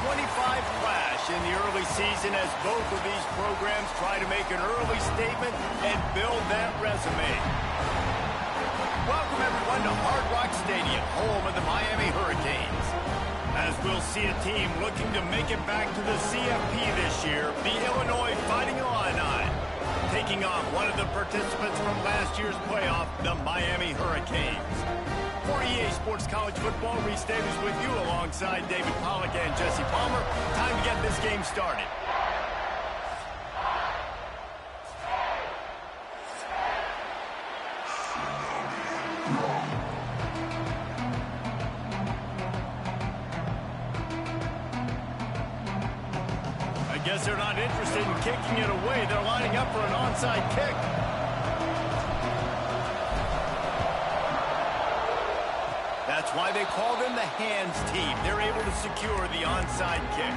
clash in the early season as both of these programs try to make an early statement and build that resume. Welcome, everyone, to Hard Rock Stadium, home of the Miami Hurricanes. As we'll see a team looking to make it back to the CFP this year, the Illinois Fighting Illini, taking on one of the participants from last year's playoff, the Miami Hurricanes. For EA Sports College Football, Reese Davis with you alongside David Pollack and Jesse Palmer. Time to get this game started. I guess they're not interested in kicking it away. They're lining up for an onside kick. That's why they call them the hands team. They're able to secure the onside kick.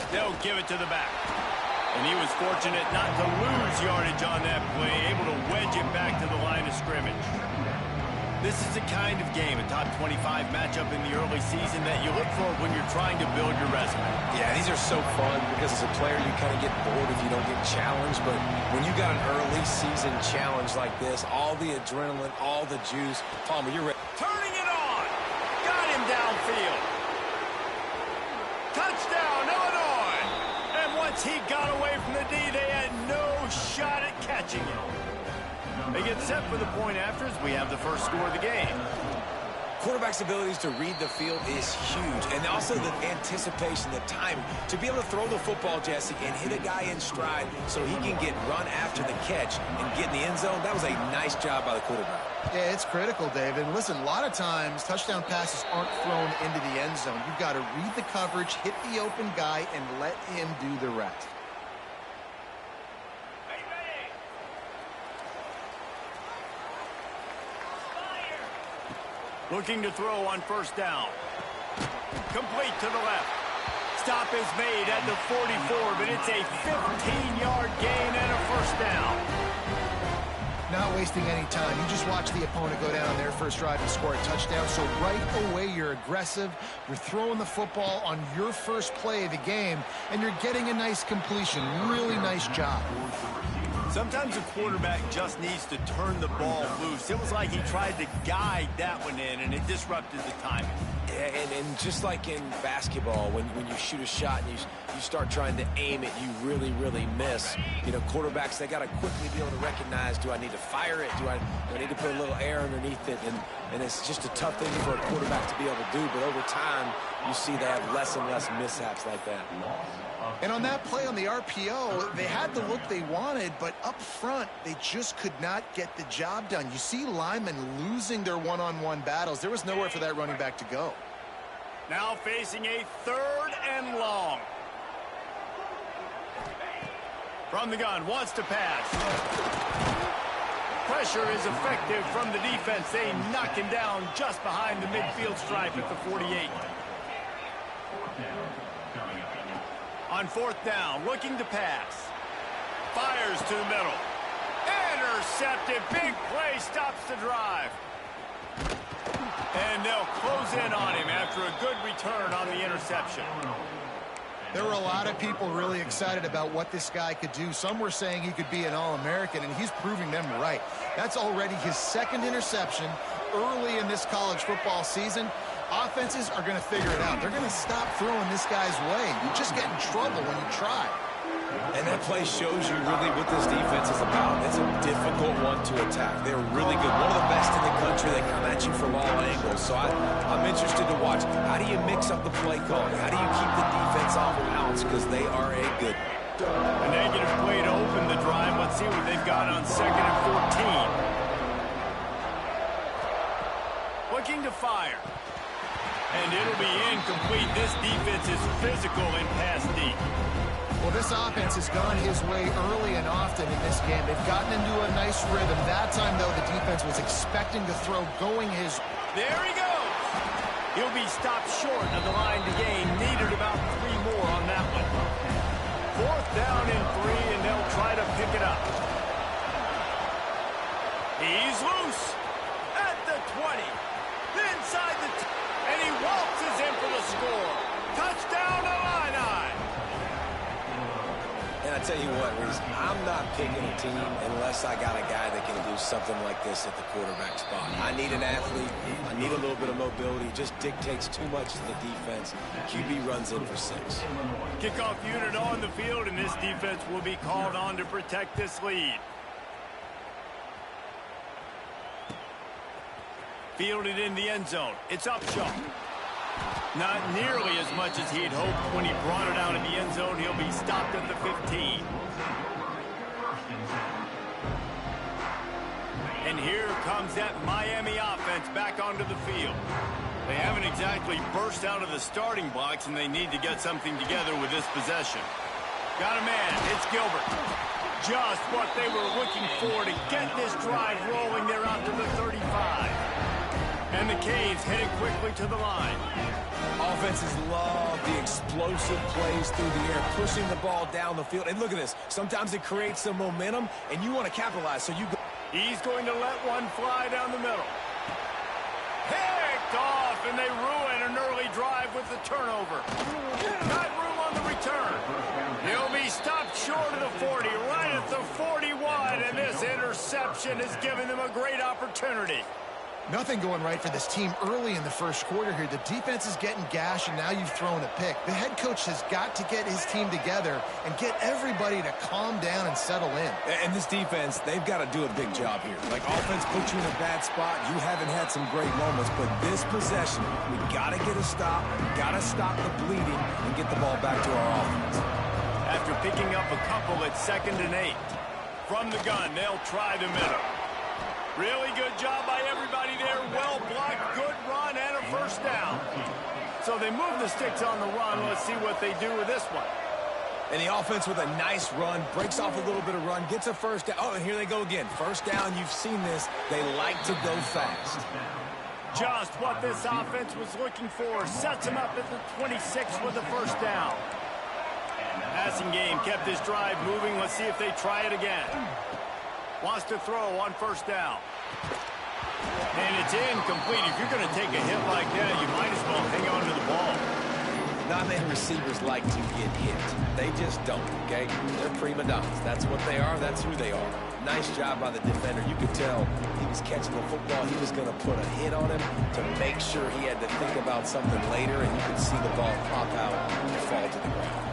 They'll give it to the back. And he was fortunate not to lose yardage on that play, able to wedge it back to the line of scrimmage. This is the kind of game, a top 25 matchup in the early season, that you look for when you're trying to build your resume. Yeah, these are so fun because as a player you kind of get bored if you don't get challenged. But when you got an early season challenge like this, all the adrenaline, all the juice, Palmer, you're ready. Turning it on. Got him downfield. Touchdown, Illinois. And once he got away from the D, they had no shot at catching him. They get set for the point after as we have the first score of the game. Quarterback's abilities to read the field is huge. And also the anticipation, the timing. To be able to throw the football, Jesse, and hit a guy in stride so he can get run after the catch and get in the end zone, that was a nice job by the quarterback. Yeah, it's critical, David. And listen, a lot of times touchdown passes aren't thrown into the end zone. You've got to read the coverage, hit the open guy, and let him do the rest. Looking to throw on first down. Complete to the left. Stop is made at the 44, but it's a 15-yard gain and a first down. Not wasting any time. You just watch the opponent go down on their first drive and score a touchdown. So right away, you're aggressive. You're throwing the football on your first play of the game, and you're getting a nice completion. Really nice job. Sometimes a quarterback just needs to turn the ball loose. It was like he tried to guide that one in, and it disrupted the timing. Yeah, and just like in basketball, when you shoot a shot and you start trying to aim it, you really, really miss. You know, quarterbacks, they got to quickly be able to recognize, do I need to fire it? Do I need to put a little air underneath it? And it's just a tough thing for a quarterback to be able to do. But over time, you see they have less and less mishaps like that. And on that play on the RPO, they had the look they wanted, but up front, they just could not get the job done. You see linemen losing their one-on-one battles. There was nowhere for that running back to go. Now facing a 3rd and long. From the gun, wants to pass. Pressure is effective from the defense. They knock him down just behind the midfield stripe at the 48. On 4th down, looking to pass. Fires to the middle. Intercepted. Big play stops the drive. And they'll close in on him after a good return on the interception. There were a lot of people really excited about what this guy could do. Some were saying he could be an All-American, and he's proving them right. That's already his 2nd interception early in this college football season. Offenses are going to figure it out. They're going to stop throwing this guy's way. You just get in trouble when you try. And that play shows you really what this defense is about. It's a difficult one to attack. They're really good. One of the best in the country. They come at you from all angles. So I'm interested to watch. How do you mix up the play calling? How do you keep the defense off balance? Because they are a good. A negative play to open the drive. Let's see what they've got on 2nd and 14. Looking to fire. And it'll be incomplete. This defense is physical in pass deep. Well, this offense has gone his way early and often in this game. They've gotten into a nice rhythm. That time, though, the defense was expecting to throw going his... There he goes. He'll be stopped short of the line to gain. Needed about 3 more on that one. 4th down and 3, and they'll try to pick it up. He's loose at the 20. Inside the... and he waltzes in for the score. Touchdown, Illini. And I tell you what, Reese, I'm not picking a team unless I got a guy that can do something like this at the quarterback spot. I need an athlete. I need a little bit of mobility. It just dictates too much to the defense. QB runs in for 6. Kickoff unit on the field, and this defense will be called on to protect this lead. Fielded in the end zone. It's Upshaw. Not nearly as much as he'd hoped when he brought it out in the end zone. He'll be stopped at the 15. And here comes that Miami offense back onto the field. They haven't exactly burst out of the starting blocks, and they need to get something together with this possession. Got a man. It's Gilbert. Just what they were looking for to get this drive rolling. They're out to the 35. And the Canes heading quickly to the line. Offenses love the explosive plays through the air, pushing the ball down the field. And look at this. Sometimes it creates some momentum, and you want to capitalize. So you go. He's going to let one fly down the middle. Picked off, and they ruin an early drive with the turnover. Got room on the return. He'll be stopped short of the 40, right at the 41, and this interception has given them a great opportunity. Nothing going right for this team early in the first quarter here. The defense is getting gashed, and now you've thrown a pick. The head coach has got to get his team together and get everybody to calm down and settle in. And this defense, they've got to do a big job here. Like, offense puts you in a bad spot. You haven't had some great moments, but this possession, we got to get a stop, got to stop the bleeding, and get the ball back to our offense. After picking up a couple at 2nd and 8. From the gun, they'll try the middle. Really good job by everybody there. Well blocked, good run, and a 1st down. So they move the sticks on the run. Let's see what they do with this one. And the offense with a nice run, breaks off a little bit of run, gets a 1st down. Oh, and here they go again. 1st down, you've seen this. They like to go fast. Just what this offense was looking for. Sets them up at the 26 with the 1st down. Passing game kept this drive moving. Let's see if they try it again. Wants to throw on 1st down. And it's incomplete. If you're going to take a hit like that, you might as well hang on to the ball. Not many receivers like to get hit. They just don't, okay? They're prima donnas. That's what they are. That's who they are. Nice job by the defender. You could tell he was catching the football. He was going to put a hit on him to make sure he had to think about something later, and you could see the ball pop out and fall to the ground.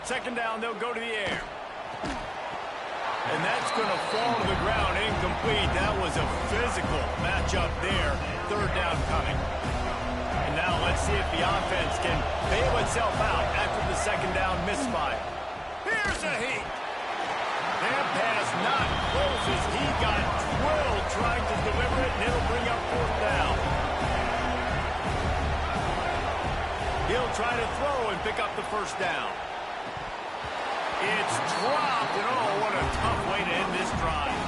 2nd down, they'll go to the air. And that's going to fall to the ground, incomplete. That was a physical matchup there. 3rd down coming. And now let's see if the offense can bail itself out after the 2nd down misfire. Here's a heat. That pass not close as he got drilled trying to deliver it, and it'll bring up 4th down. He'll try to throw and pick up the 1st down. It's dropped, and oh, what a tough way to end this drive.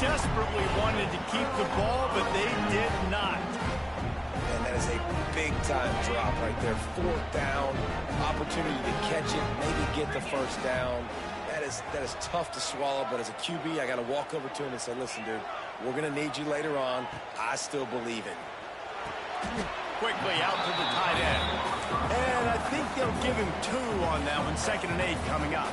Desperately wanted to keep the ball, but they did not. And that is a big-time drop right there. 4th down, opportunity to catch it, maybe get the 1st down. That is tough to swallow, but as a QB, I got to walk over to him and say, listen, dude, we're going to need you later on. I still believe in you. Quickly out to the tight end. And I think they'll give him 2 on that one. 2nd and 8 coming up.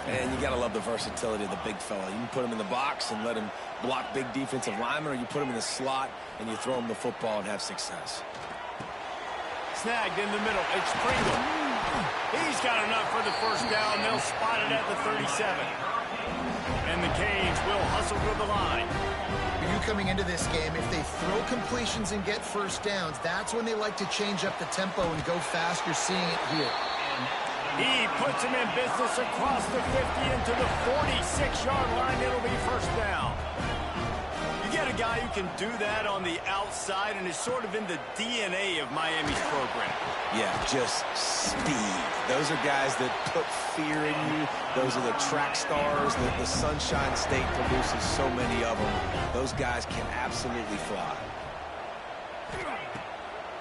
And you got to love the versatility of the big fella. You can put him in the box and let him block big defensive linemen, or you put him in the slot and you throw him the football and have success. Snagged in the middle. It's Pringle. He's got enough for the 1st down. They'll spot it at the 37. And the Canes will hustle to the line. You coming into this game, if they throw completions and get 1st downs, that's when they like to change up the tempo and go fast. You're seeing it here. He puts him in business across the 50 into the 46-yard line. It'll be 1st down. You get a guy who can do that on the outside and is sort of in the DNA of Miami's program. Yeah, just speed. Those are guys that put fear in you. Those are the track stars that the Sunshine State produces so many of them. Those guys can absolutely fly.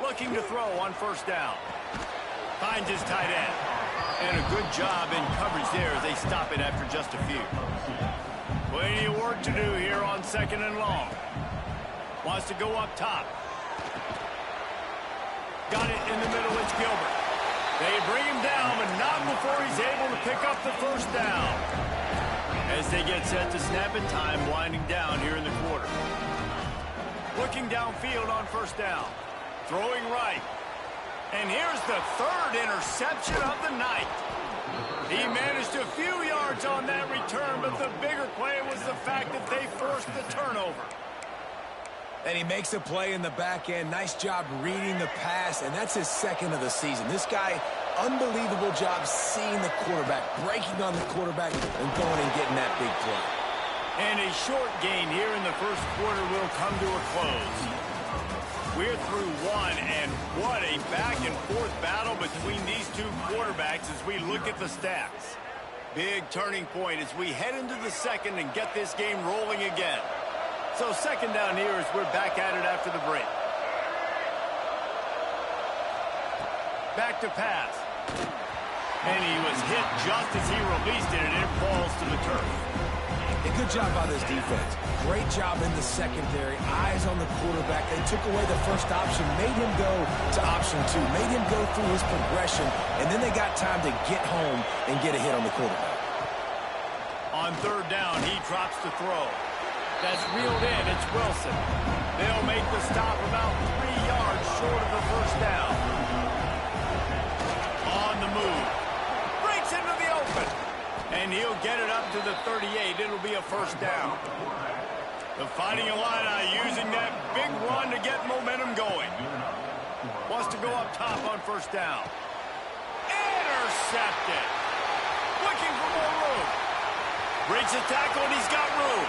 Looking to throw on first down. Finds his tight end. And a good job in coverage there as they stop it after just a few. Plenty of work to do here on second and long. Wants to go up top. Got it in the middle. It's Gilbert. They bring him down, but not before he's able to pick up the first down. As they get set to snap it, time winding down here in the quarter. Looking downfield on first down. Throwing right. And here's the third interception of the night. He managed a few yards on that return, but the bigger play was the fact that they forced the turnover. And he makes a play in the back end. Nice job reading the pass, and that's his second of the season. This guy, unbelievable job seeing the quarterback, breaking on the quarterback, and going and getting that big play. And a short gain here in the first quarter will come to a close. We're through one, and what a back-and-forth battle between these two quarterbacks as we look at the stats. Big turning point as we head into the second and get this game rolling again. So second down here as we're back at it after the break. Back to pass. And he was hit just as he released it, and it falls to the turf. A good job by this defense. Great job in the secondary. Eyes on the quarterback. They took away the first option, made him go to option 2, made him go through his progression, and then they got time to get home and get a hit on the quarterback. On third down, he drops the throw. That's reeled in. It's Wilson. They'll make the stop about 3 yards short of the first down. On the move. Breaks into the open. And he'll get it up to the 38. It'll be a first down. The Fighting Illini using that big run to get momentum going. Wants to go up top on first down. Intercepted. Looking for more room. Breaks the tackle, and he's got room.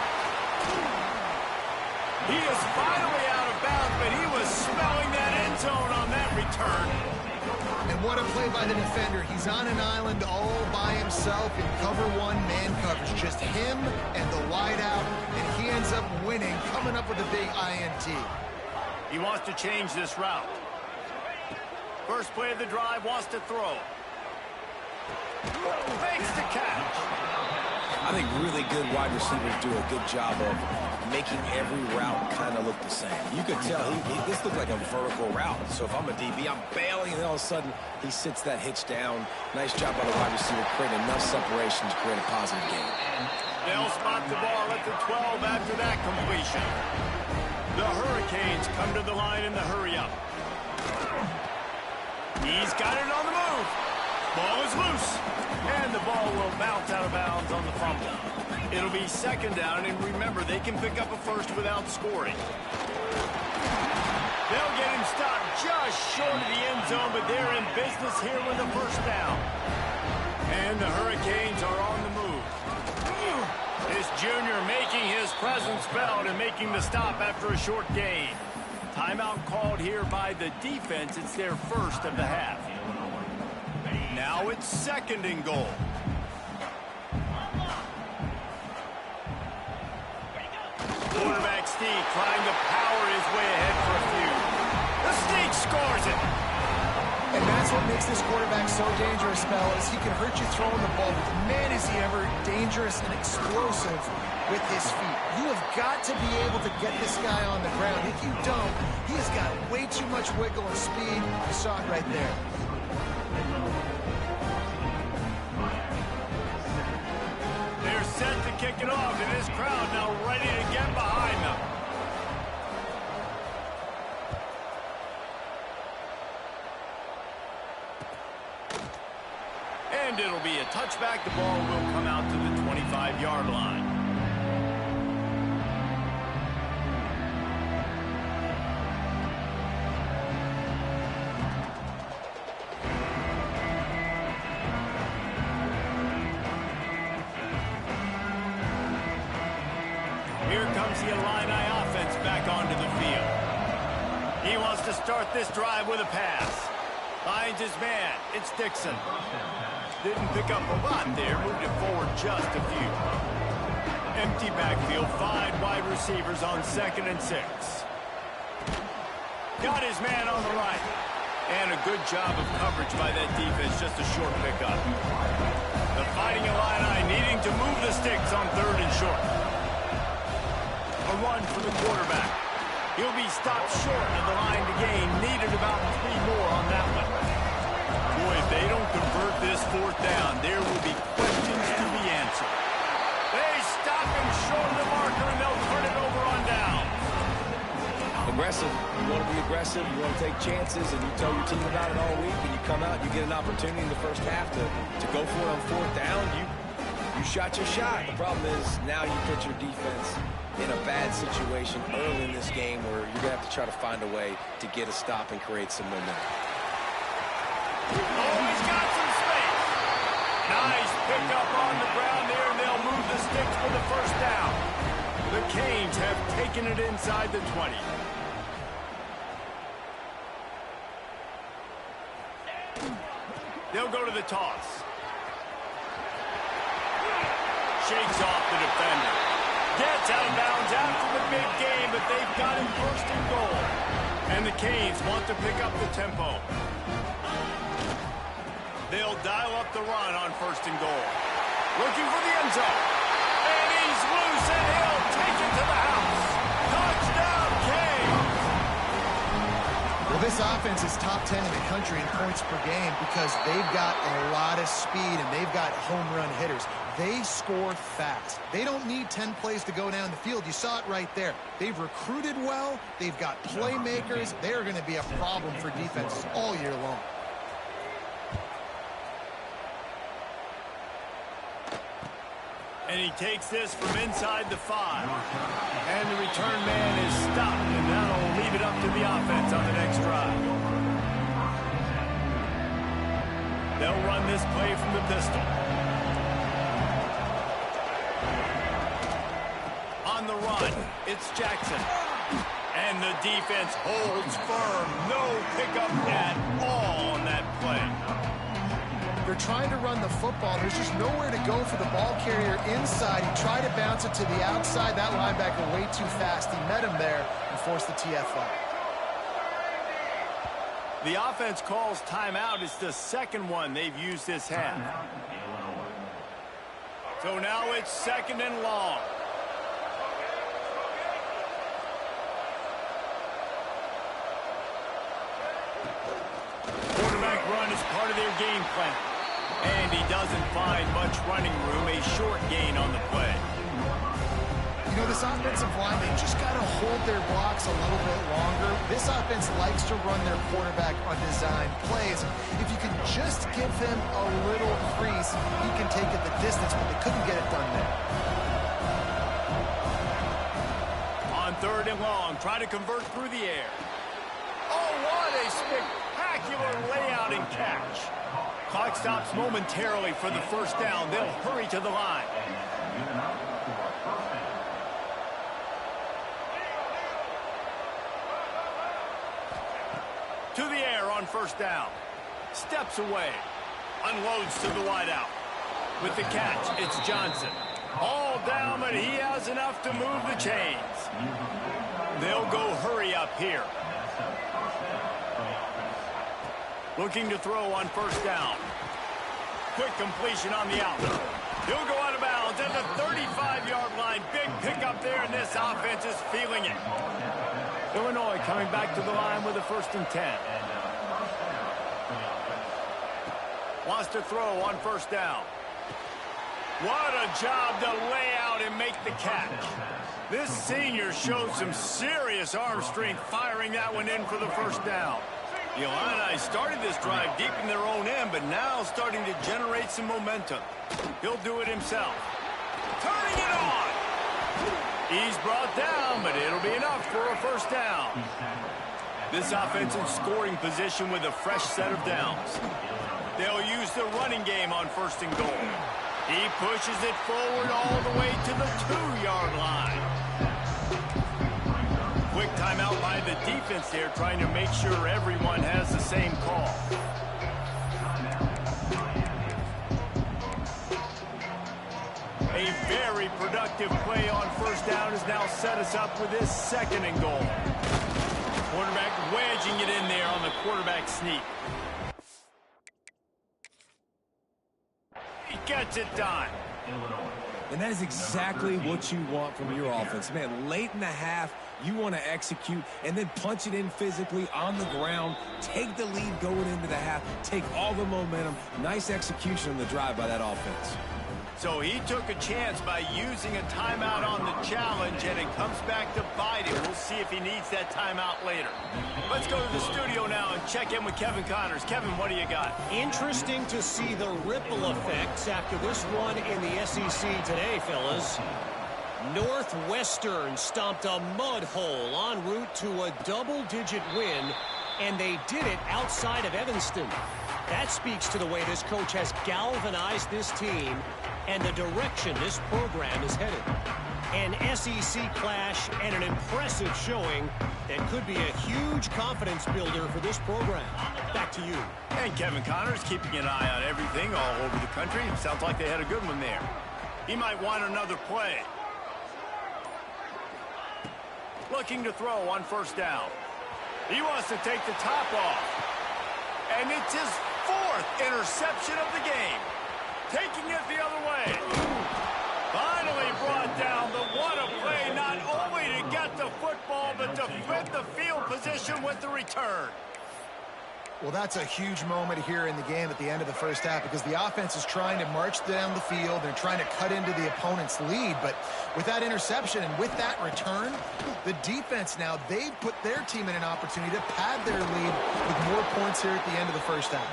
He is finally out of bounds, but he was smelling that end zone on that return. And what a play by the defender. He's on an island all by himself in cover 1 man coverage. Just him and the wide out, and he ends up winning, coming up with a big INT. He wants to change this route. First play of the drive, wants to throw. Makes the catch. I think really good wide receivers do a good job of making every route kind of look the same. You could tell this looked like a vertical route. So if I'm a DB, I'm bailing, and then all of a sudden he sits that hitch down. Nice job by the wide receiver, creating enough separation to create a positive game. They'll spot the ball at the 12 after that completion. The Hurricanes come to the line in the hurry-up. He's got it on the move. Ball is loose. And the ball will bounce out of bounds on the fumble. It'll be second down, and remember, they can pick up a first without scoring. They'll get him stopped just short of the end zone, but they're in business here with the first down. And the Hurricanes are on the move. This junior making his presence felt and making the stop after a short gain. Timeout called here by the defense. It's their first of the half. Now it's second and goal. Quarterback Steve trying to power his way ahead for a few. The Sneak scores it. And that's what makes this quarterback so dangerous, fellas. He can hurt you throwing the ball, but man, is he ever dangerous and explosive with his feet. You have got to be able to get this guy on the ground. If you don't, he has got way too much wiggle and speed. You saw it right there. They're set to kick it off, and this crowd now ready to get behind them. And it'll be a touchback. The ball will come out to the 25-yard line. Here comes the Illini offense He wants to start this drive with a pass. Finds his man. It's Dixon. Didn't pick up a lot there. Moved it forward just a few. Empty backfield. 5 wide receivers on 2nd and 6. Got his man on the right. And a good job of coverage by that defense. Just a short pickup. The Fighting Illini needing to move the sticks on 3rd and short. A run for the quarterback. He'll be stopped short of the line to gain. Needed about 3 more on that one. Boy, if they don't convert this 4th down, there will be questions to be answered. They stop him short of the marker, and they'll turn it over on down. Aggressive. You want to be aggressive. You want to take chances, and you tell your team about it all week, and you come out and you get an opportunity in the first half to go for it on 4th down. You shot your shot. The problem is now you put your defense in a bad situation early in this game where you're going to have to try to find a way to get a stop and create some momentum. Oh, he's got some space. Nice pickup on the ground there, and they'll move the sticks for the 1st down. The Canes have taken it inside the 20. They'll go to the toss. Shakes off the defender. Gets out of bounds after the big game, but they've got him 1st and goal. And the Canes want to pick up the tempo. They'll dial up the run on 1st and goal. Looking for the end zone. And he's loose, and he'll take it to the house. Touchdown, Canes! Well, this offense is top 10 in the country in points per game because they've got a lot of speed and they've got home run hitters. They score fast. They don't need 10 plays to go down the field. You saw it right there. They've recruited well. They've got playmakers. They are going to be a problem for defenses all year long. And he takes this from inside the 5. And the return man is stopped, and that'll leave it up to the offense on the next drive. They'll run this play from the pistol. On the run, it's Jackson. And the defense holds firm. No pickup at all on that play. They're trying to run the football. There's just nowhere to go for the ball carrier inside. He tried to bounce it to the outside. That linebacker way too fast. He met him there and forced the TFL. The offense calls timeout. It's the 2nd one they've used this half. So now it's 2nd and long. Quarterback run is part of their game plan. And he doesn't find much running room, a short gain on the play. You know, this offensive line, they just got to hold their blocks a little bit longer. This offense likes to run their quarterback on design plays. If you can just give him a little crease, he can take it the distance, but they couldn't get it done there. On 3rd and long, try to convert through the air. Oh, what a spectacular layout and catch. Clock stops momentarily for the 1st down. They'll hurry to the line. To the air on 1st down. Steps away. Unloads to the wideout. With the catch, it's Johnson. All down, but he has enough to move the chains. They'll go hurry up here. Looking to throw on 1st down. Quick completion on the outlet. He'll go out of bounds at the 35-yard line. Big pickup there, and this offense is feeling it. Illinois coming back to the line with a 1st and 10. Wants to throw on 1st down. What a job to lay out and make the catch. This senior showed some serious arm strength firing that one in for the 1st down. The Illini started this drive deep in their own end, but now starting to generate some momentum. He'll do it himself. Turning it on. He's brought down, but it'll be enough for a 1st down. This offense in scoring position with a fresh set of downs. They'll use the running game on 1st and goal. He pushes it forward all the way to the 2-yard line. quick timeout by the defense there, trying to make sure everyone has the same call. A very productive play on first down has now set us up with this 2nd and goal. Quarterback wedging it in there on the quarterback sneak. He gets it done. And that is exactly what you want from your offense. Man, late in the half, you want to execute and then punch it in physically on the ground, take the lead going into the half, take all the momentum. Nice execution on the drive by that offense. So he took a chance by using a timeout on the challenge, and it comes back to bite him. We'll see if he needs that timeout later. Let's go to the studio now and check in with Kevin Connors. Kevin, what do you got? Interesting to see the ripple effects after this one in the SEC today, fellas. Northwestern stomped a mud hole en route to a double-digit win, and they did it outside of Evanston. That speaks to the way this coach has galvanized this team and the direction this program is headed. An SEC clash and an impressive showing that could be a huge confidence builder for this program. Back to you. And Kevin Connors keeping an eye on everything all over the country. Sounds like they had a good one there. He might want another play. Looking to throw on first down. He wants to take the top off. And it's his 4th interception of the game. Taking it the other way. Finally brought down, but what a play, not only to get the football, but to flip the field position with the return. Well, that's a huge moment here in the game at the end of the first half because the offense is trying to march down the field. They're trying to cut into the opponent's lead. But with that interception and with that return, the defense now, they've put their team in an opportunity to pad their lead with more points here at the end of the first half.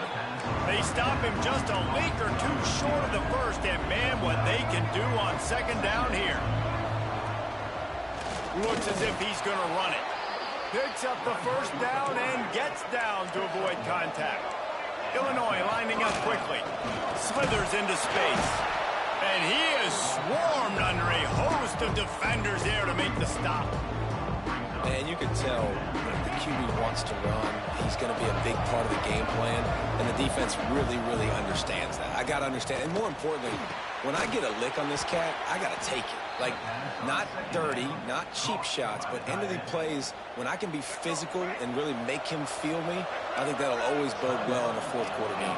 They stop him just a leak or two short of the first. And, man, what they can do on 2nd down here. Looks as if he's going to run it. Picks up the first down and gets down to avoid contact. Illinois lining up quickly. Slithers into space. And he is swarmed under a host of defenders there to make the stop. And you can tell if the QB wants to run, he's going to be a big part of the game plan. And the defense really, really understands that. I got to understand. And more importantly, when I get a lick on this cat, I got to take it. Like, not dirty, not cheap shots, but end of the plays, when I can be physical and really make him feel me, I think that'll always bode well in a 4th quarter game.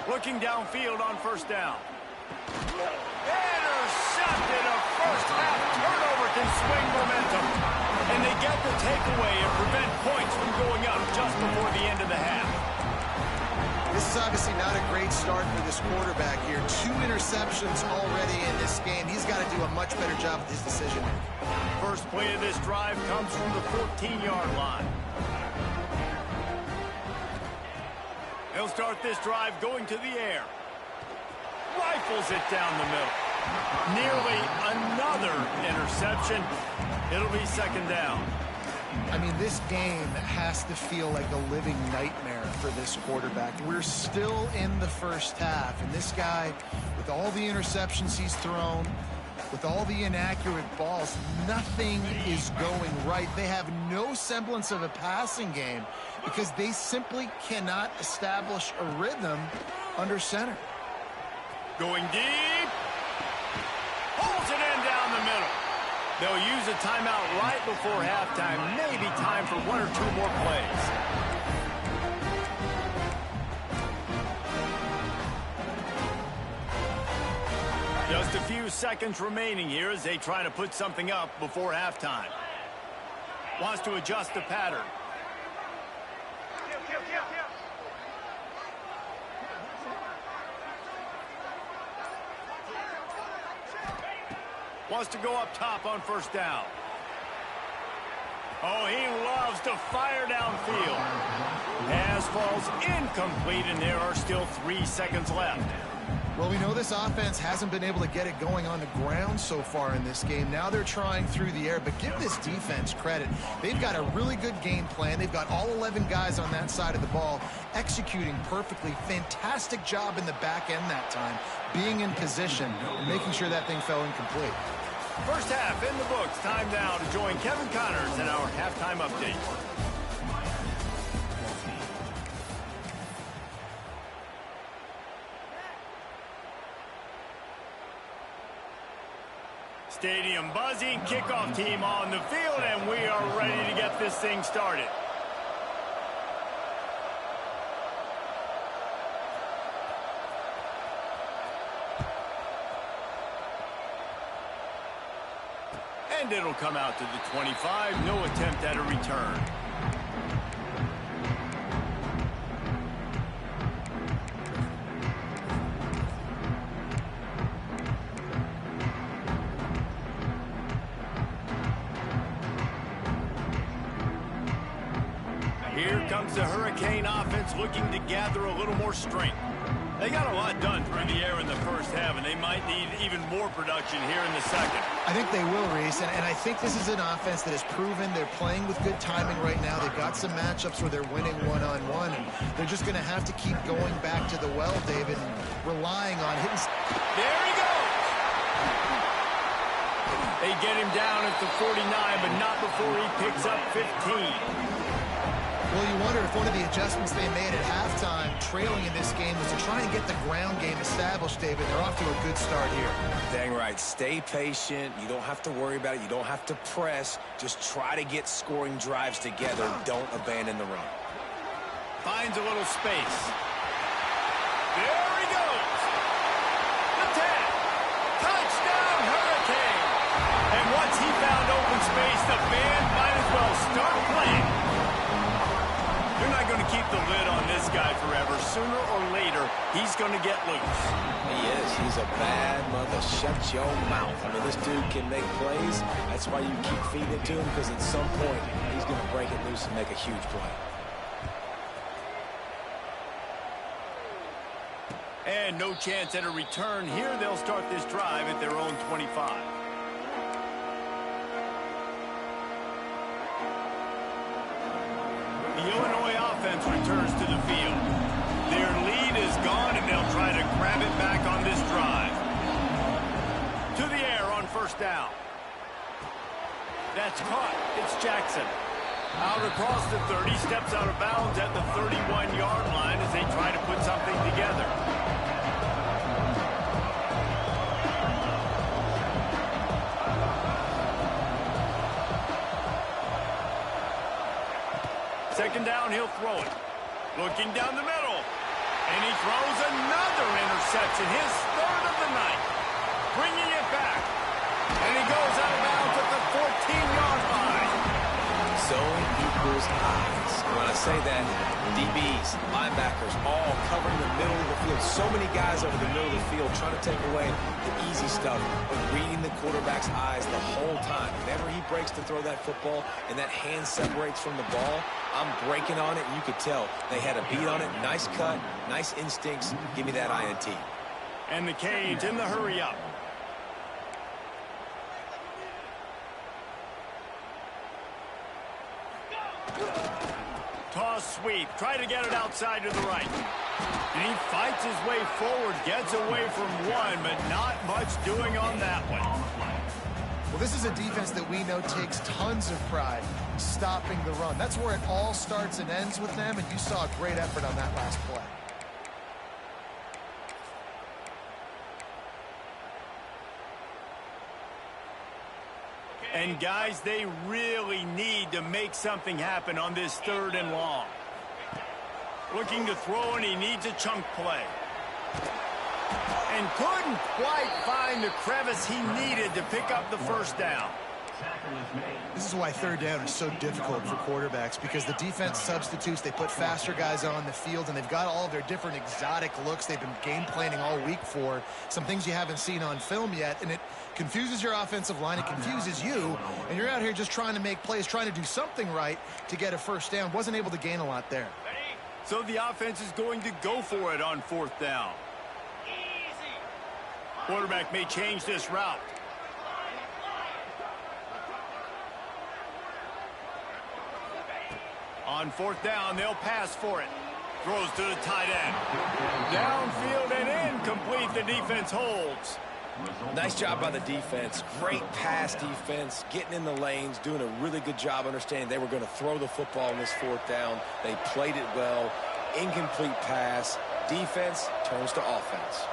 Looking downfield on first down. Intercepted. A first half turnover can swing momentum. And they get the takeaway and prevent points from going up just before the end of the half. This is obviously not a great start for this quarterback here. 2 interceptions already in this game. He's got to do a much better job with his decision. First play of this drive comes from the 14-yard line. He'll start this drive going to the air. Rifles it down the middle. Nearly another interception. It'll be 2nd down. I mean, this game has to feel like a living nightmare for this quarterback. We're still in the first half, and this guy, with all the interceptions he's thrown, with all the inaccurate balls, nothing is going right. They have no semblance of a passing game because they simply cannot establish a rhythm under center. Going deep. Holds it in down the middle. They'll use a timeout right before halftime. Maybe time for 1 or 2 more plays. Just a few seconds remaining here as they try to put something up before halftime. Wants to adjust the pattern. Wants to go up top on first down. Oh, he loves to fire downfield. Pass falls incomplete, and there are still 3 seconds left. Well, we know this offense hasn't been able to get it going on the ground so far in this game. Now they're trying through the air, but give this defense credit. They've got a really good game plan. They've got all 11 guys on that side of the ball executing perfectly. Fantastic job in the back end that time, being in position and making sure that thing fell incomplete. First half in the books. Time now to join Kevin Connors in our halftime update. Stadium buzzing, kickoff team on the field, and we are ready to get this thing started. And it'll come out to the 25. No attempt at a return. Here comes the Hurricane offense looking to gather a little more strength. They got a lot done through the air in the first half, and they might need even more production here in the second. I think they will, Reese, and I think this is an offense that has proven they're playing with good timing right now. They've got some matchups where they're winning one-on-one, and they're just going to have to keep going back to the well, David, and relying on hitting. There he goes! They get him down at the 49, but not before he picks up 15. Well, you wonder if one of the adjustments they made at halftime, trailing in this game, was to try and get the ground game established, David. They're off to a good start here. Dang right. Stay patient. You don't have to worry about it. You don't have to press. Just try to get scoring drives together. Don't abandon the run. Finds a little space. There he goes. The 10. Touchdown, Hurricane. And once he found open space, the band might as well start playing. You're not going to keep the lid on this guy forever. Sooner or later, he's going to get loose. He is. He's a bad mother. Shut your mouth. I mean, this dude can make plays. That's why you keep feeding it to him, because at some point, he's going to break it loose and make a huge play. And no chance at a return here. They'll start this drive at their own 25. The Illinois offense returns to the field. Their lead is gone, and they'll try to grab it back on this drive. To the air on first down. That's caught. It's Jackson. Out across the 30, steps out of bounds at the 31-yard line as they try to put something together. Second down, he'll throw it. Looking down the middle. And he throws another interception, his third of the night. Bringing it back. And he goes out of bounds at the 14-yard line. Zone equals eyes. And when I say that, DBs, linebackers, all covering the middle of the field. So many guys over the middle of the field trying to take away the easy stuff, but reading the quarterback's eyes the whole time. Whenever he breaks to throw that football and that hand separates from the ball, I'm breaking on it, and you could tell they had a beat on it. Nice cut, nice instincts. Give me that INT. And the Canes in the hurry up. Toss sweep. Try to get it outside to the right. And he fights his way forward, gets away from one, but not much doing on that one. Well, this is a defense that we know takes tons of pride stopping the run. That's where it all starts and ends with them, and you saw a great effort on that last play. And, guys, they really need to make something happen on this third and long. Looking to throw, and he needs a chunk play. And couldn't quite find the crevice he needed to pick up the first down. This is why third down is so difficult for quarterbacks, because the defense substitutes. They put faster guys on the field, and they've got all of their different exotic looks they've been game planning all week for, some things you haven't seen on film yet, and it confuses your offensive line. It confuses you, and you're out here just trying to make plays, trying to do something right to get a first down. Wasn't able to gain a lot there. So the offense is going to go for it on fourth down. Quarterback may change this route. On fourth down, they'll pass for it. Throws to the tight end. Downfield and incomplete. The defense holds. Nice job by the defense. Great pass defense, getting in the lanes, doing a really good job understanding they were going to throw the football on this fourth down. They played it well. Incomplete pass. Defense turns to offense.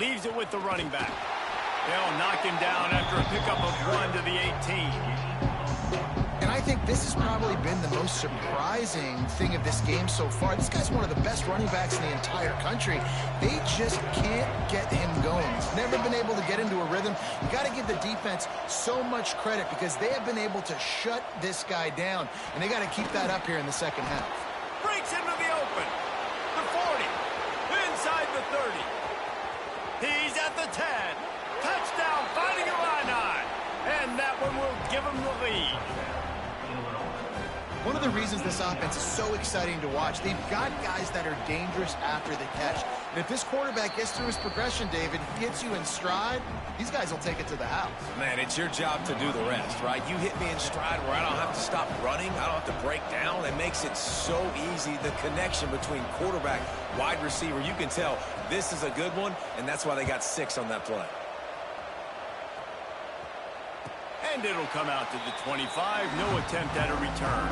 Leaves it with the running back. They'll knock him down after a pickup of 1 to the 18. And I think this has probably been the most surprising thing of this game so far. This guy's one of the best running backs in the entire country. They just can't get him going. He's never been able to get into a rhythm. You got to give the defense so much credit because they have been able to shut this guy down, and they got to keep that up here in the second half. Breaks into the open. The 40. Inside the 30. He's at the 10. Touchdown, fighting Illini. And that one will give him the lead. One of the reasons this offense is so exciting to watch, they've got guys that are dangerous after the catch. And if this quarterback gets through his progression, David, gets you in stride, these guys will take it to the house. Man, it's your job to do the rest, right? You hit me in stride where I don't have to stop running. I don't have to break down. It makes it so easy. The connection between quarterback, wide receiver, you can tell this is a good one, and that's why they got 6 on that play. And it'll come out to the 25. No attempt at a return.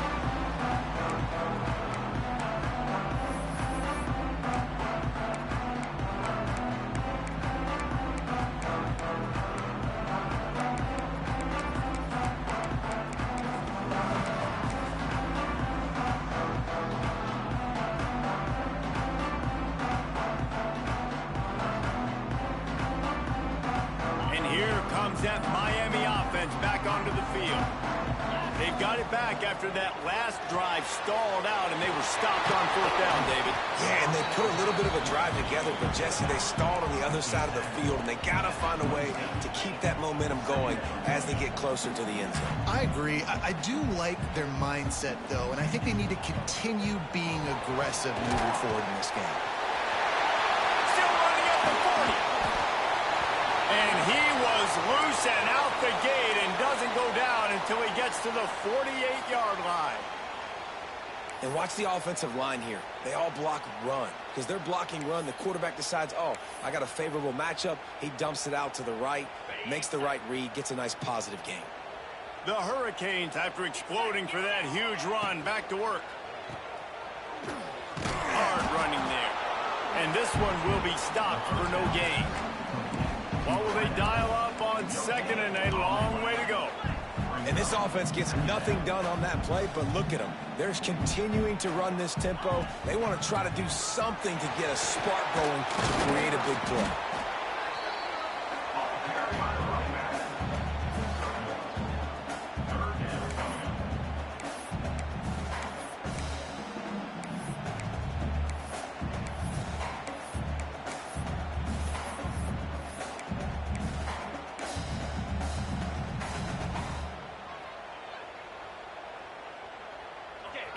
That Miami offense back onto the field. They've got it back after that last drive stalled out, and they were stopped on fourth down, David. Yeah, and they put a little bit of a drive together, but Jesse, they stalled on the other side of the field, and they got to find a way to keep that momentum going as they get closer to the end zone. I agree. I do like their mindset, though, and I think they need to continue being aggressive moving forward in this game. Still running at the 40. And he was loose and out the gate and doesn't go down until he gets to the 48-yard line. And watch the offensive line here. They all block run. Because they're blocking run, the quarterback decides, oh, I got a favorable matchup. He dumps it out to the right, makes the right read, gets a nice positive gain. The Hurricanes, after exploding for that huge run, back to work. Hard running there. And this one will be stopped for no gain. What will they dial up on second and a long way to go? And this offense gets nothing done on that play, but look at them. They're continuing to run this tempo. They want to try to do something to get a spark going to create a big play.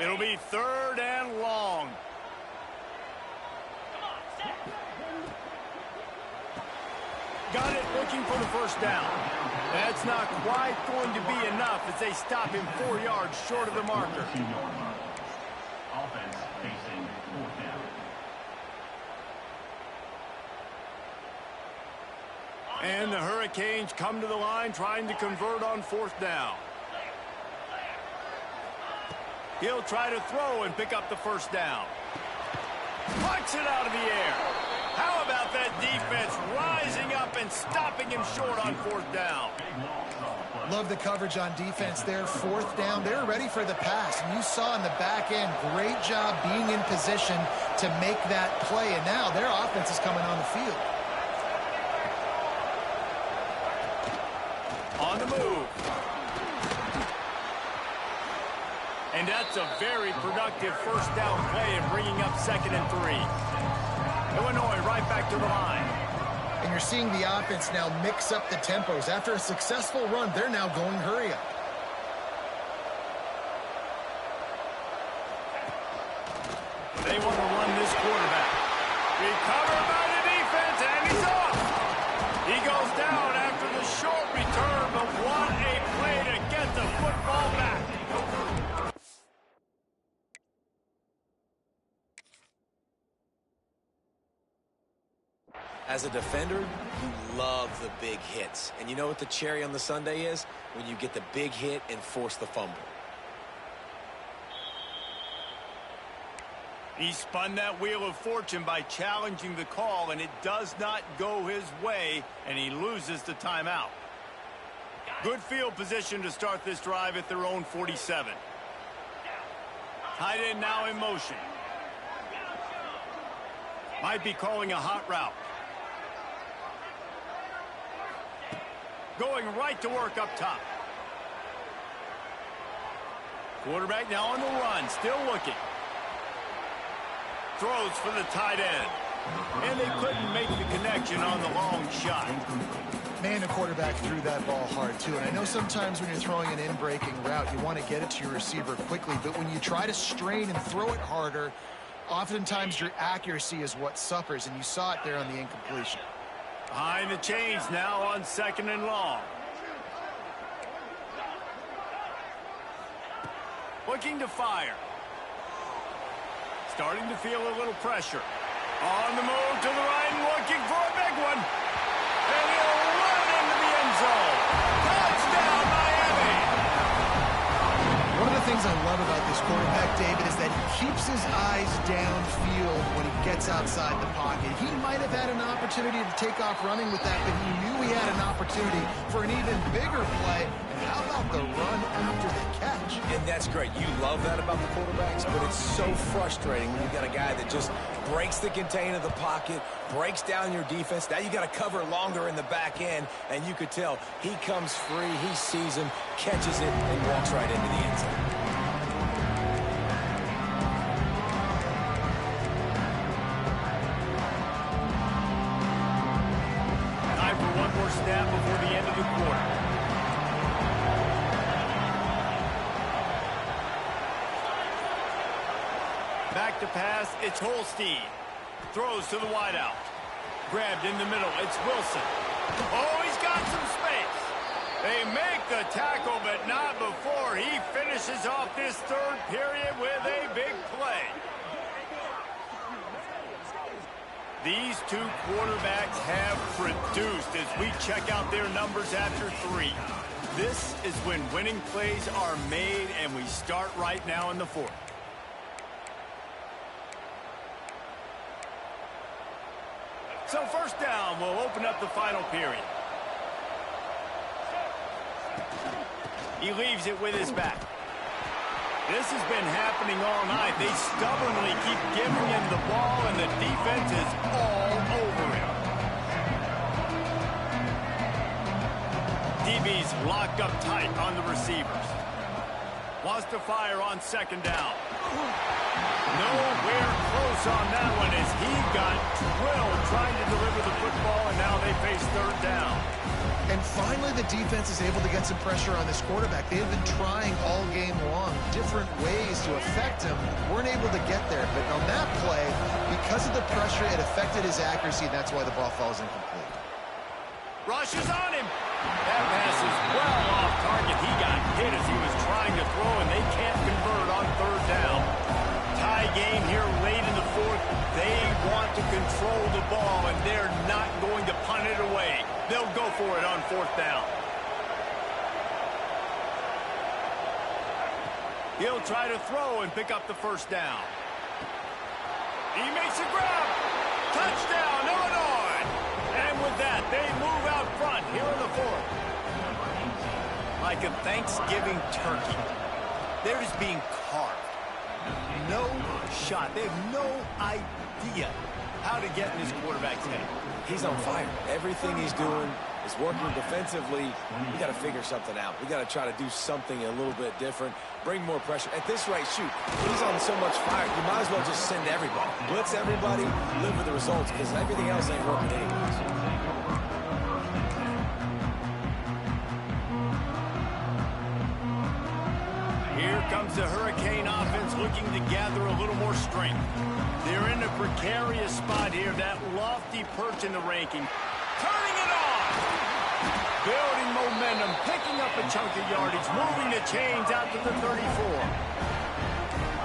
It'll be third and long. Got it, looking for the first down. That's not quite going to be enough as they stop him 4 yards short of the marker. Offense facing fourth down. And the Hurricanes come to the line trying to convert on fourth down. He'll try to throw and pick up the first down. Pucks it out of the air. How about that defense rising up and stopping him short on fourth down? Love the coverage on defense there. Fourth down, they're ready for the pass. And you saw in the back end, great job being in position to make that play. And now their offense is coming on the field. On the move. And that's a very productive first down play and bringing up second and 3. Illinois right back to the line. And you're seeing the offense now mix up the tempos. After a successful run, they're now going hurry up. They want to run this quarterback. Recovered by the defense. As a defender, you love the big hits. And you know what the cherry on the sundae is? When you get the big hit and force the fumble. He spun that wheel of fortune by challenging the call, and it does not go his way, and he loses the timeout. Good field position to start this drive at their own 47. Tight end now in motion. Might be calling a hot route. Going right to work up top. Quarterback now on the run, still looking. Throws for the tight end. And they couldn't make the connection on the long shot. Man, the quarterback threw that ball hard, too. And I know sometimes when you're throwing an in-breaking route, you want to get it to your receiver quickly. But when you try to strain and throw it harder, oftentimes your accuracy is what suffers. And you saw it there on the incompletion. Behind the chains now on 2nd and long. Looking to fire. Starting to feel a little pressure. On the move to the right and looking for a big one. And he'll run into the end zone. Touchdown, Miami! One of the things I love about this quarterback, David, is that he keeps his eyes downfield when he gets outside the pocket. He might have had an opportunity to take off running with that, but he knew he had an opportunity for an even bigger play. And how about the run after the catch? And that's great. You love that about the quarterbacks, but it's so frustrating when you've got a guy that just breaks the contain of the pocket, breaks down your defense. Now you got to cover longer in the back end, and you could tell he comes free, he sees him, catches it, and walks right into the end zone. Time for one more snap before the end of the quarter. Back to pass, it's Holstein. Throws to the wideout. Grabbed in the middle, it's Wilson. Oh, he's got some space. They make the tackle, but not before he finishes off this third period with a big play. These two quarterbacks have produced as we check out their numbers after 3. This is when winning plays are made, and we start right now in the 4th. So first down will open up the final period. He leaves it with his back. This has been happening all night. They stubbornly keep giving him the ball, and the defense is all over him. DB's locked up tight on the receivers. Wants to fire on 2nd down. Nowhere close on that one as he got drilled trying to deliver the football, and now they face 3rd down. And finally, the defense is able to get some pressure on this quarterback. They have been trying all game long different ways to affect him. Weren't able to get there. But on that play, because of the pressure, it affected his accuracy, and that's why the ball falls incomplete. Rush is on him. That pass is well off target. He got hit as he was trying to throw, and they can't convert on 3rd down. Tie game here late in the 4th. They want to control the ball, and they're not going to punt it away. They'll go for it on 4th down. He'll try to throw and pick up the 1st down. He makes a grab. Touchdown, Illinois. And with that, they move out front here in the 4th. Like a Thanksgiving turkey. They're just being carved. No shot. They have no idea how to get in his quarterback's head. He's on fire. Everything he's doing is working defensively. We got to figure something out. We got to try to do something a little bit different. Bring more pressure. At this rate, shoot, he's on so much fire, you might as well just send everybody. Blitz everybody, live with the results, because everything else ain't working anyways. Here comes the Hurricane offense looking to gather a little more strength. They're in a precarious spot here, that lofty perch in the ranking. Turning it on! Building momentum, picking up a chunk of yardage, moving the chains out to the 34.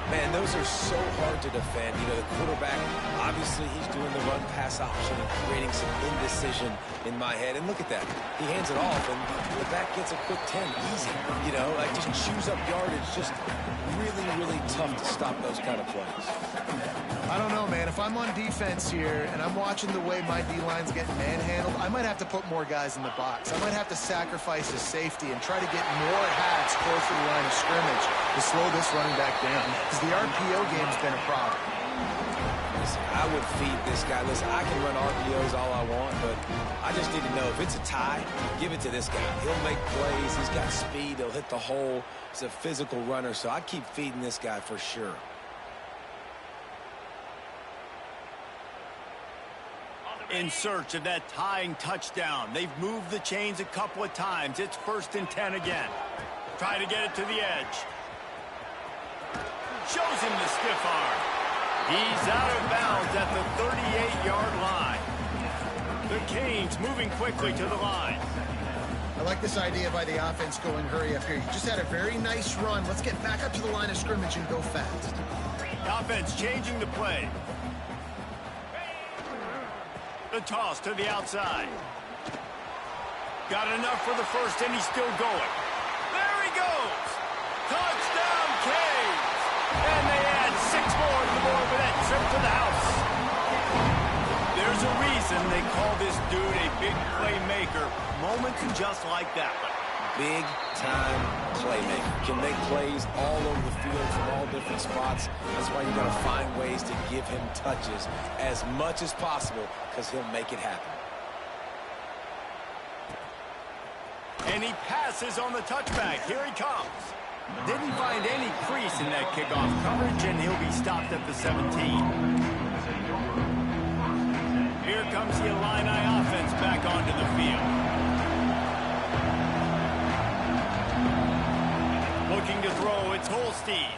Man, those are so hard to defend. You know, the quarterback, obviously he's doing the run-pass option and creating some indecision in my head. And look at that. He hands it off, and the back gets a quick 10. Easy. You know, like just chews up yardage. Just really, really tough to stop those kind of plays. I don't know, man. If I'm on defense here and I'm watching the way my D-line's getting manhandled, I might have to put more guys in the box. I might have to sacrifice his safety and try to get more hats close to the line of scrimmage to slow this running back down, because the RPO game's been a problem. Listen, I would feed this guy. Listen, I can run RPOs all I want, but I just need to know if it's a tie, give it to this guy. He'll make plays. He's got speed. He'll hit the hole. He's a physical runner, so I keep feeding this guy for sure. In search of that tying touchdown. They've moved the chains a couple of times. It's 1st and 10 again. Try to get it to the edge. Shows him the stiff arm. He's out of bounds at the 38-yard line. The Canes moving quickly to the line. I like this idea by the offense going hurry up here. You just had a very nice run. Let's get back up to the line of scrimmage and go fast. The offense changing the play. The toss to the outside. Got enough for the first, and he's still going. There he goes. Touchdown, Canes. And they add 6 more to the board with that trip to the house. There's a reason they call this dude a big playmaker. Moments just like that one. Big-time playmaker. Can make plays all over the field from all different spots. That's why you got to find ways to give him touches as much as possible, because he'll make it happen. And he passes on the touchback. Here he comes. Didn't find any crease in that kickoff coverage, and he'll be stopped at the 17. Here comes the Illini offense back onto the field. Looking to throw, it's Holstein.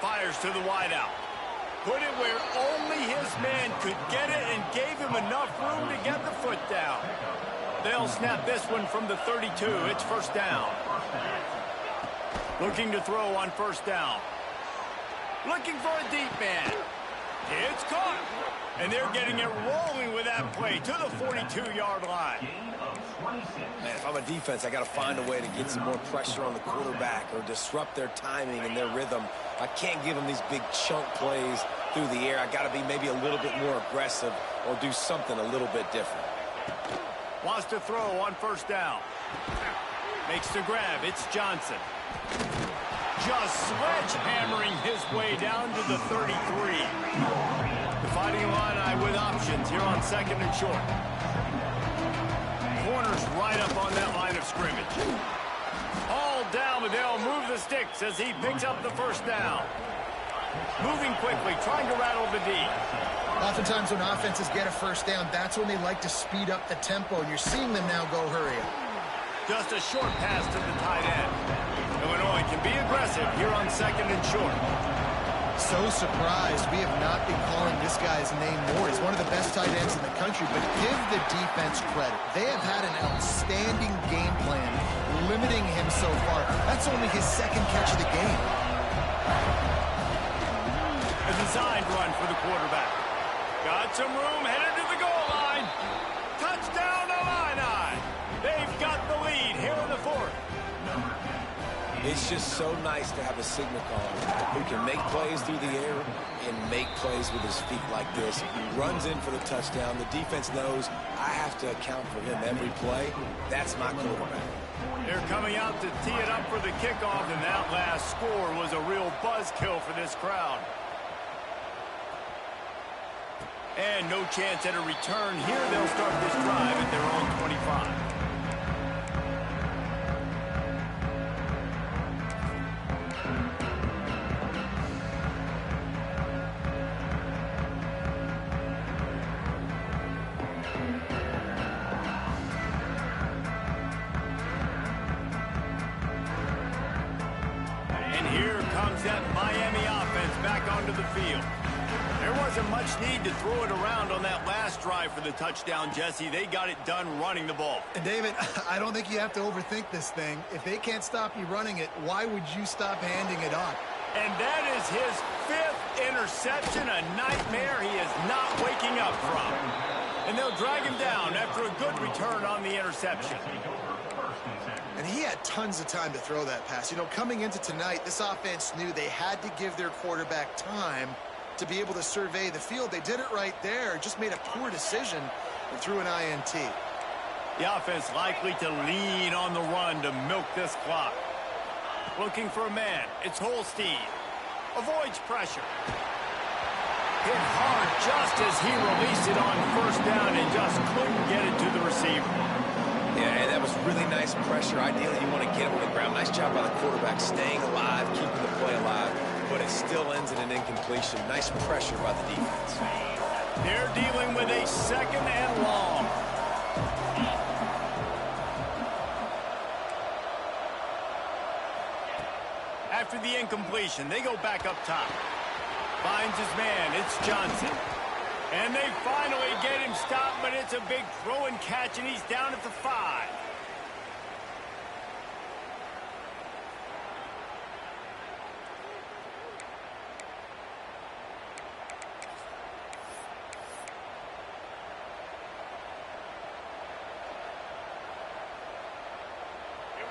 Fires to the wideout. Put it where only his man could get it and gave him enough room to get the foot down. They'll snap this one from the 32. It's 1st down. Looking to throw on 1st down. Looking for a deep man. It's caught. And they're getting it rolling with that play to the 42-yard line. Man, if I'm a defense, I got to find a way to get some more pressure on the quarterback or disrupt their timing and their rhythm. I can't give them these big chunk plays through the air. I got to be maybe a little bit more aggressive or do something a little bit different. Wants to throw on 1st down. Makes the grab. It's Johnson. Just sledgehammering his way down to the 33. The Fighting Illini with options here on 2nd and short. Corners right up on that line of scrimmage. All down, but they'll move the sticks as he picks up the 1st down. Moving quickly, trying to rattle the D. Oftentimes when offenses get a 1st down, that's when they like to speed up the tempo, and you're seeing them now go hurry up. Just a short pass to the tight end. Illinois can be aggressive here on 2nd and short. So surprised we have not been calling this guy's name more. He's one of the best tight ends in the country, but give the defense credit. They have had an outstanding game plan limiting him so far. That's only his 2nd catch of the game. A designed run for the quarterback. Got some room, headed to the goal line. Touchdown, Illini. They've got the lead here in the 4th. It's just so nice to have a signal caller who can make plays through the air and make plays with his feet like this. He runs in for the touchdown. The defense knows I have to account for him every play. That's my quarterback. They're coming out to tee it up for the kickoff, and that last score was a real buzzkill for this crowd. And no chance at a return here. They'll start this drive at their own 25. That Miami offense back onto the field. There wasn't much need to throw it around on that last drive for the touchdown, Jesse. They got it done running the ball. And David, I don't think you have to overthink this thing. If they can't stop you running it, why would you stop handing it off? And that is his 5th interception, a nightmare he is not waking up from. And they'll drag him down after a good return on the interception. And he had tons of time to throw that pass. You know, coming into tonight, this offense knew they had to give their quarterback time to be able to survey the field. They did it right there, just made a poor decision and threw an INT. The offense likely to lean on the run to milk this clock. Looking for a man. It's Holstein. Avoids pressure. Hit hard just as he released it on first down and just couldn't get it to the receiver. Yeah, that was really nice pressure. Ideally, you want to get him on the ground. Nice job by the quarterback staying alive, keeping the play alive, but it still ends in an incompletion. Nice pressure by the defense. They're dealing with a 2nd and long. After the incompletion, they go back up top. Finds his man. It's Johnson. And they finally get him stopped, but it's a big throw and catch, and he's down at the 5.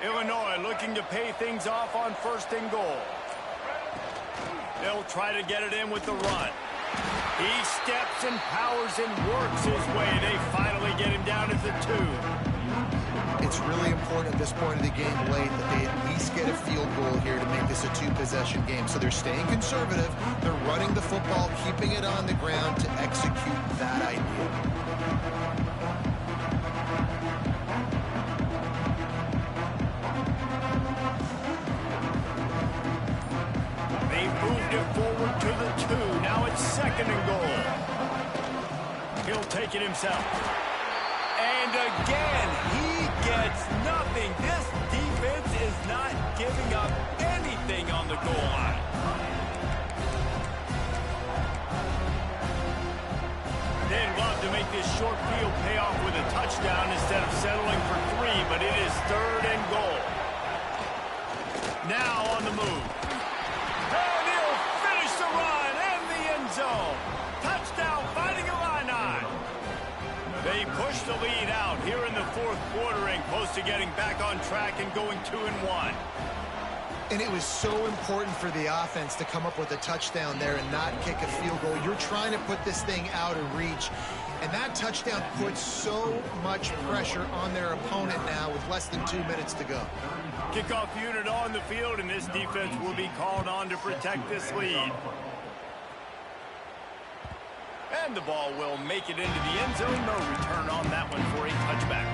Illinois looking to pay things off on 1st and goal. They'll try to get it in with the run. He steps and powers and works his way. They finally get him down at the 2. It's really important at this point of the game late that they at least get a field goal here to make this a 2-possession game. So they're staying conservative. They're running the football, keeping it on the ground to execute that idea. Forward to the 2. Now it's 2nd and goal. He'll take it himself. And again, he gets nothing. This defense is not giving up anything on the goal line. They'd love to make this short field pay off with a touchdown instead of settling for 3, but it is 3rd and goal. Now on the move. Zone. Touchdown, Fighting Illini. They push the lead out here in the 4th quarter and close to getting back on track and going 2-1. And it was so important for the offense to come up with a touchdown there and not kick a field goal. You're trying to put this thing out of reach. And that touchdown puts so much pressure on their opponent now with less than 2 minutes to go. Kickoff unit on the field, and this defense will be called on to protect this lead. And the ball will make it into the end zone. No return on that one for a touchback.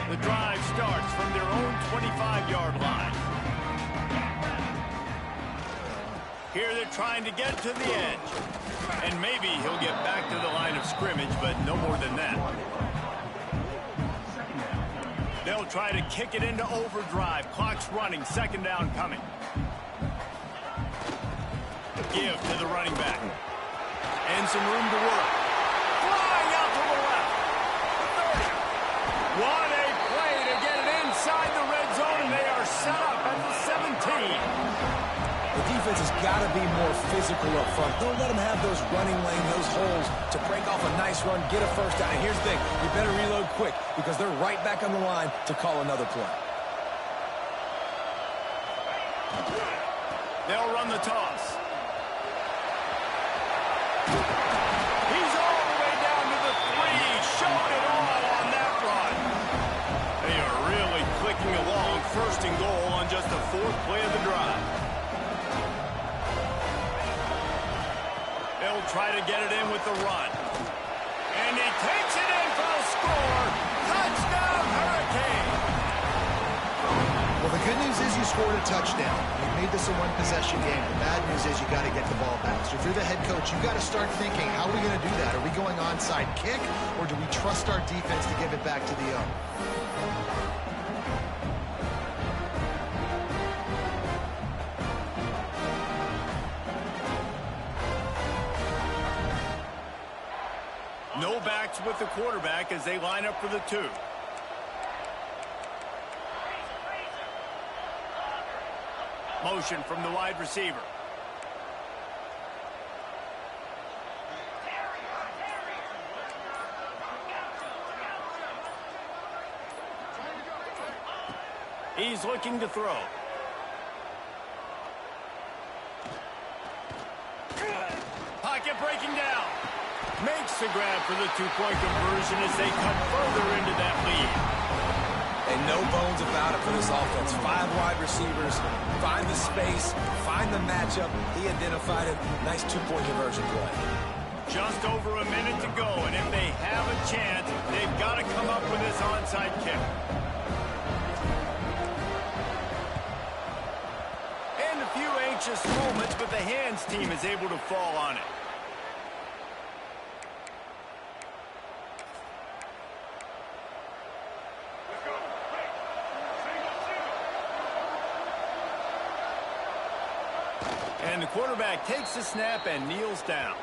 The drive starts from their own 25-yard line. Here they're trying to get to the edge. And maybe he'll get back to the line of scrimmage, but no more than that. They'll try to kick it into overdrive. Clock's running. 2nd down coming. Give to the running back. And some room to work. Flying out to the left. The 30. What a play to get it inside the red zone, and they are set up at the 17. The defense has got to be more physical up front. Don't let them have those running lane, those holes to break off a nice run, get a 1st down. And here's the thing, you better reload quick because they're right back on the line to call another play. They'll run the toss. He's all the way down to the 3. Showed it all on that run. They are really clicking along. 1st and goal on just the 4th play of the drive. They'll try to get it in with the run. And he takes it in for the score. Touchdown, Hurricane. Well, the good news is you scored a touchdown. You made this a 1-possession game. The bad news is you got to get the ball back. So if you're the head coach, you got to start thinking, how are we going to do that? Are we going onside kick, or do we trust our defense to give it back to the O? splits with the quarterback as they line up for the 2. Motion from the wide receiver. He's looking to throw. Pocket breaking down. Makes the grab for the 2-point conversion as they cut further into that lead. And no bones about it for this offense. 5 wide receivers, find the space, find the matchup. He identified it. Nice 2-point conversion play. Just over a minute to go, and if they have a chance, they've got to come up with this onside kick. And a few anxious moments, but the hands team is able to fall on it. And the quarterback takes the snap and kneels down.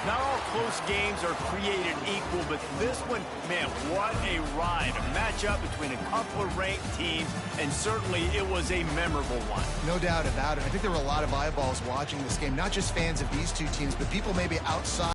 Not all close games are created equal, but this one, man, what a ride. A matchup between a couple of ranked teams, and certainly it was a memorable one. No doubt about it. I think there were a lot of eyeballs watching this game, not just fans of these two teams, but people maybe outside.